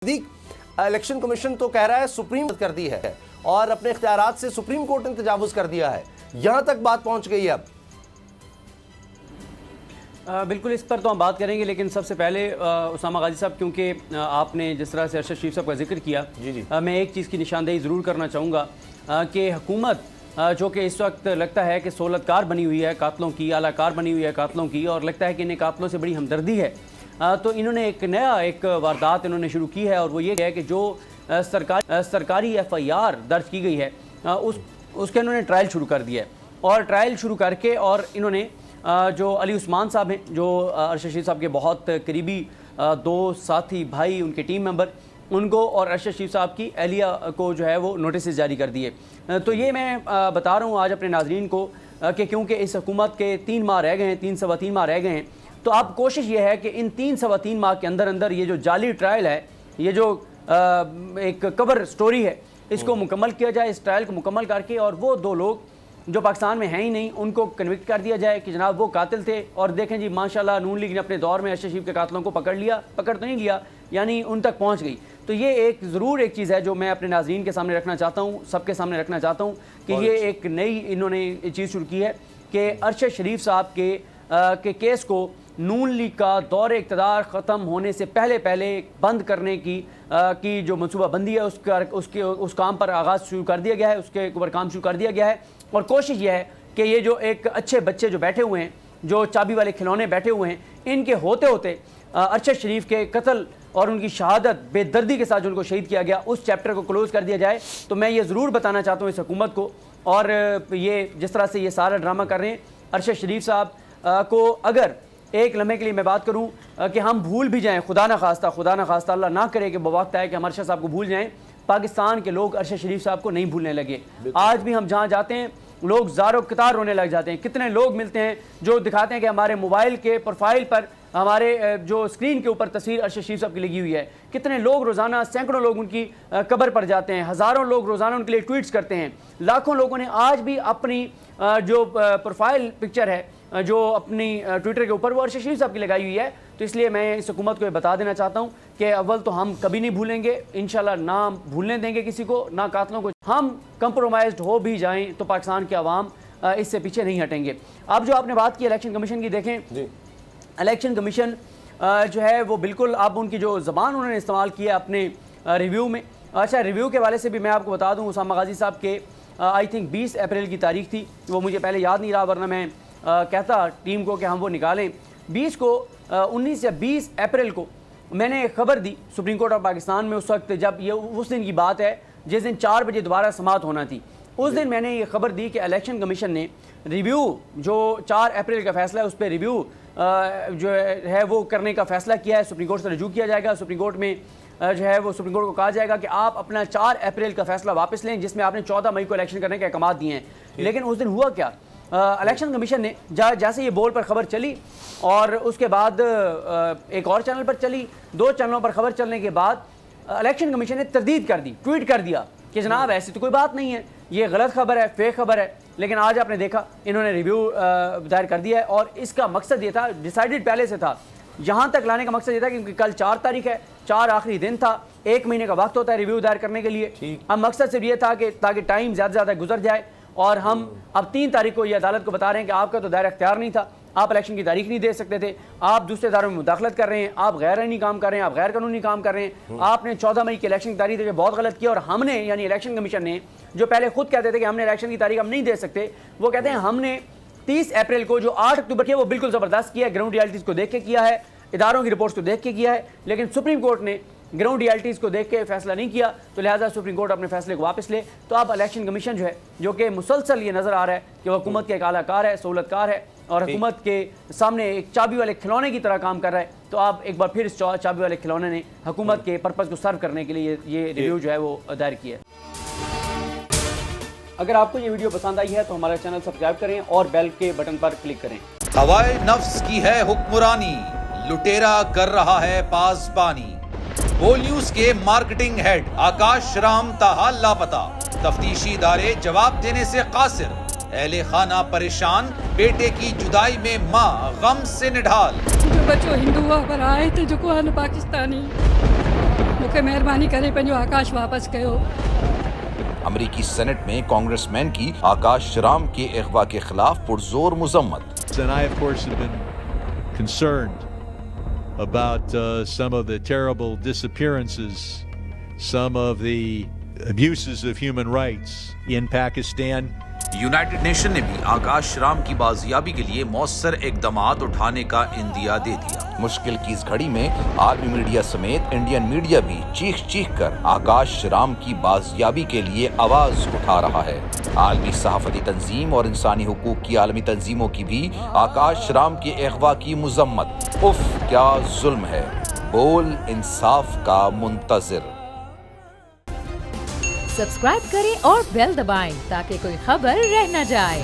Election commission तो कह रहा है सुप्रीम कर दी है और अपने इख्तियारात से सुप्रीम कोर्ट ने तजावुज कर दिया है। यहां तक बात पहुंच गई है। अब बिल्कुल इस पर तो हम बात करेंगे, लेकिन सबसे पहले उसामा गाजी साहब, क्योंकि आपने जिस तरह से अरशद शरीफ साहब का जिक्र किया, मैं एक चीज़ की निशानदेही ज़रूर करना चाहूँगा कि हुकूमत जो कि इस वक्त लगता है कि सोलतकार बनी हुई है कातलों की, आलाकार बनी हुई है कातलों की, और लगता है कि इन्हें कातलों से बड़ी हमदर्दी है, तो इन्होंने एक वारदात इन्होंने शुरू की है, और वो ये है कि जो सरकारी FIR दर्ज की गई है उसके इन्होंने ट्रायल शुरू कर दिया है। और ट्रायल शुरू करके और इन्होंने जो अली उस्मान साहब हैं, जो अरशद शरीफ साहब के बहुत करीबी दोस्त, साथी, भाई, उनके टीम मेंबर, उनको और अरशद शरीफ साहब की अहलिया को जो है वो नोटिस जारी कर दिए। तो ये मैं बता रहा हूँ आज अपने नाजरीन को कि क्योंकि इस हुकूमत के 3 माह रह गए हैं, 3 सवा 3 माह रह गए हैं, तो अब कोशिश ये है कि इन 3 सवा 3 माह के अंदर अंदर ये जो जाली ट्रायल है, ये जो एक कवर स्टोरी है, इसको मुकम्मल किया जाए, इस ट्रायल को मुकम्मल करके, और वो 2 लोग जो पाकिस्तान में हैं ही नहीं उनको कन्विक्ट कर दिया जाए कि जनाब वो कातिल थे। और देखें जी, माशाल्लाह नून लीग ने अपने दौर में अरशद शरीफ के कातिलों को पकड़ तो नहीं लिया, यानी उन तक पहुंच गई। तो ये एक ज़रूर एक चीज़ है जो मैं अपने नाज़रीन के सामने रखना चाहता हूँ, सबके सामने रखना चाहता हूँ कि ये एक नई इन्होंने चीज़ शुरू की है कि अरशद शरीफ साहब के केस को नून लीग का दौर इक़्तिदार ख़त्म होने से पहले बंद करने की जो मनसूबाबंदी है उस काम पर आगाज़ शुरू कर दिया गया है, उसके ऊपर काम शुरू कर दिया गया है। और कोशिश यह है कि ये जो एक अच्छे बच्चे जो बैठे हुए हैं, जो चाबी वाले खिलौने बैठे हुए हैं, इनके होते होते अरशद शरीफ के कत्ल और उनकी शहादत बेदर्दी के साथ जो उनको शहीद किया गया, उस चैप्टर को क्लोज़ कर दिया जाए। तो मैं ये ज़रूर बताना चाहता हूँ इस हुकूमत को, और ये जिस तरह से ये सारा ड्रामा कर रहे हैं अरशद शरीफ साहब को, अगर एक लम्हे के लिए मैं बात करूं कि हम भूल भी जाएं, खुदा ना खास्ता अल्लाह ना करे कि वक्त आए कि हम अरशद साहब को भूल जाएं, पाकिस्तान के लोग अरशद शरीफ साहब को नहीं भूलने लगे। आज भी हम जहां जाते हैं लोग ज़ारो कतार रोने लग जाते हैं। कितने लोग मिलते हैं जो दिखाते हैं कि हमारे मोबाइल के प्रोफाइल पर, हमारे जो स्क्रीन के ऊपर तस्वीर अरशद शरीफ साहब की लगी हुई है। कितने लोग रोज़ाना, सैकड़ों लोग उनकी कब्र पर जाते हैं, हज़ारों लोग रोज़ाना उनके लिए ट्वीट्स करते हैं। लाखों लोगों ने आज भी अपनी जो प्रोफाइल पिक्चर है जो अपनी ट्विटर के ऊपर वो अरशद शरीफ साहब की लगाई हुई है। तो इसलिए मैं इस हुकूमत को ये बता देना चाहता हूँ कि अव्वल तो हम कभी नहीं भूलेंगे, इंशाल्लाह ना भूलने देंगे किसी को, ना कातलों को। हम कंप्रोमाइज्ड हो भी जाएं तो पाकिस्तान के अवाम इससे पीछे नहीं हटेंगे। अब जो आपने बात की इलेक्शन कमीशन की, देखें इलेक्शन कमीशन जो है वो बिल्कुल, अब उनकी जो ज़बान उन्होंने इस्तेमाल किया अपने रिव्यू में। अच्छा, रिव्यू के वाले से भी मैं आपको बता दूँ, उसामा गाजी साहब के आई थिंक 20 अप्रैल की तारीख थी, वो मुझे पहले याद नहीं रहा, वरना मैं कहता टीम को कि हम वो निकालें। 19 या 20 अप्रैल को मैंने एक खबर दी सुप्रीम कोर्ट ऑफ पाकिस्तान में, उस वक्त जब ये उस दिन की बात है जिस दिन 4 बजे दोबारा समाअत होना थी। उस दिन मैंने ये खबर दी कि इलेक्शन कमीशन ने रिव्यू, जो 4 अप्रैल का फैसला है, उस पर रिव्यू जो है वो करने का फैसला किया है। सुप्रीम कोर्ट से रजू किया जाएगा, सुप्रीम कोर्ट में जो है वो सुप्रीम कोर्ट को कहा जाएगा कि आप अपना 4 अप्रैल का फैसला वापस लें, जिसमें आपने 14 मई को इलेक्शन करने के अहकाम दिए हैं। लेकिन उस दिन हुआ क्या, इलेक्शन कमीशन ने जैसे ये बोल पर खबर चली और उसके बाद एक और चैनल पर चली, 2 चैनलों पर खबर चलने के बाद इलेक्शन कमीशन ने तरदीद कर दी, ट्वीट कर दिया कि जनाब ऐसी तो कोई बात नहीं है, ये गलत खबर है, फेक खबर है। लेकिन आज आपने देखा इन्होंने रिव्यू दायर कर दिया है, और इसका मकसद ये था, डिसाइडेड पहले से था, यहाँ तक लाने का मकसद ये था क्योंकि कल 4 तारीख है, 4 आखिरी दिन था, 1 महीने का वक्त होता है रिव्यू दायर करने के लिए। अब मकसद सिर्फ ये था कि ताकि टाइम ज़्यादा से ज़्यादा गुजर जाए, और हम अब 3 तारीख को ये अदालत को बता रहे हैं कि आपका तो दायरा अख्तियार नहीं था, आप इलेक्शन की तारीख नहीं दे सकते थे, आप दूसरे इदारों में मुदाखलत कर रहे हैं, आप गैर आईनी काम कर रहे हैं, आप गैर कानूनी काम कर रहे हैं, आपने 14 मई की इलेक्शन की तारीख देकर बहुत गलत किया। और हमने, यानी इलेक्शन कमीशन ने, जो पहले खुद कहते थे कि हमने इलेक्शन की तारीख हम नहीं दे सकते, वो कहते हैं हमने 30 अप्रैल को जो 8 अक्टूबर किया वो बिल्कुल ज़बरदस्त किया है, ग्राउंड रियलिटीज़ को देख के किया है, इदारों की रिपोर्ट्स को देख के किया है। लेकिन सुप्रीम कोर्ट ने ग्राउंड रियलिटीज़ को देख के फैसला नहीं किया, तो लिहाजा सुप्रीम कोर्ट अपने फैसले को वापस ले। तो अब इलेक्शन कमीशन जो है, जो कि मुसलसल ये नज़र आ रहा है कि वह हुकूमत के एक आलाकार है, सहूलतकार है, और हुकूमत के सामने एक चाबी वाले खिलौने की तरह काम कर रहा है। तो अब एक बार फिर इस चाबी वाले खिलौने ने हुकूमत के पर्पज़ को सर्व करने के लिए ये रिव्यू जो है वो दायर किया है। अगर आपको ये वीडियो पसंद आई है तो हमारा चैनल सब्सक्राइब करें और बेल के बटन पर क्लिक करें। हवाए नफ्स की है हुक्मरानी, लुटेरा कर रहा है पासबानी। बोल न्यूज के मार्केटिंग हेड आकाश राम ताहा लापता, तफ्तीशी इदारे जवाब देने से कासिर, अहले खाना परेशान, बेटे की जुदाई में माँ गम से निढाल। जो बच्चों हिंदू पर आए थे जो कुरान पाकिस्तानी मूंखे महिरबानी करे पंहिंजो आकाश वापस कयो। अमेरिकी सेनेट में कांग्रेसमैन की आकाश राम के अगवा के खिलाफ पुरजोर मुजम्मत। And I, of course, have been concerned about some of the terrible disappearances, some of the abuses of human rights in Pakistan. United nation ने भी आकाश राम की बाजियाबी के लिए मौसर इकदामात उठाने का इंदिया दे दिया। मुश्किल की इस घड़ी में आलमी मीडिया समेत इंडियन मीडिया भी चीख चीख कर आकाश राम की बाजियाबी के लिए आवाज उठा रहा है। आलमी सहाफती तंजीम और इंसानी हुकूक की आलमी तंजीमों की भी आकाश राम के अगवा की मुजम्मत। उफ क्या जुल्म है, बोल इंसाफ का मुंतजिर। सब्सक्राइब करें और बेल दबाएं ताकि कोई खबर रह न जाए।